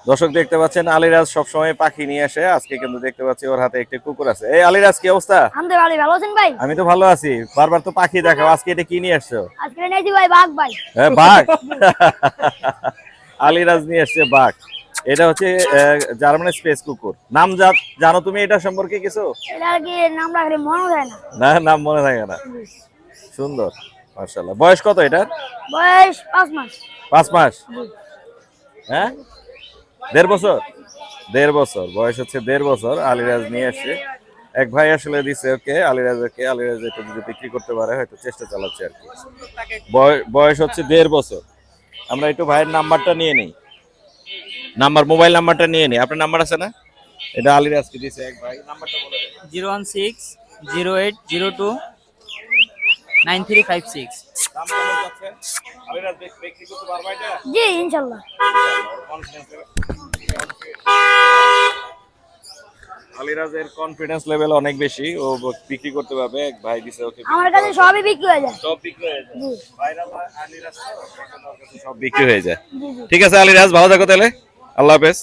দর্শক দেখতে পাচ্ছেন আলিরাজ সবসময় পাখি নিয়ে আসে, আজকে কিন্তু দেখতে পাচ্ছি ওর হাতে একটি কুকুর আছে। এই আলিরাজ, কি অবস্থা? ভালো আছেন ভাই? আমি তো ভালো আছি, বারবার তো পাখি দেখাও, আজকে এটা কি নিয়ে আসছো? আজকে নিয়েছি ভাই বাঘ ভাই। হ্যাঁ, বাঘ। আলিরাজ নিয়ে আসছে বাঘ। এটা হচ্ছে জার্মান স্পেস কুকুর। নাম জানো তুমি এটা সম্পর্কে কিছু? এটা আর কি নাম রাখলে মনে হয় না। না, নাম মনে থাকে না। সুন্দর, মাশাআল্লাহ। বয়স কত এটার? বয়স 5 মাস। 5 মাস? হ্যাঁ, 1.5 বছর। 1.5 বছর বয়স, হচ্ছে 1.5 বছর। আলিরাজ নিয়ে আসছে, এক ভাই আসলে দিছে ওকে, আলিরাজকে। আলিরাজ এটা যদি বিক্রি করতে পারে হয়তো চেষ্টা চালাচ্ছে আর কি। বয়স হচ্ছে 1.5 বছর। আমরা একটু ভাইয়ের নাম্বারটা নিয়ে নিই, মোবাইল নাম্বারটা নিয়ে নিই। আপনার নাম্বার আছে না? এটা আলিরাজকে দিছে এক ভাই, নাম্বারটা বলে দেন। 01608029356। দাম কেমন যাচ্ছে? আলিরাজ বিক্রি করতে পারবে এটা? জি ইনশাআল্লাহ। আলিরাজের কনফিডেন্স লেভেল অনেক বেশি, ও বিক্রি করতে পারবে। এক ভাই দিছে ওকে। আমার কাছে সবই বিক্রি হয়ে যায়। সব বিক্রি হয়ে যায়। জি ভাইরাল আলিরাজ তো, সব বিক্রি হয়ে যায়। জি জি। ঠিক আছে আলিরাজ, ভালো থাকো তাহলে। আল্লাহ হাফেজ।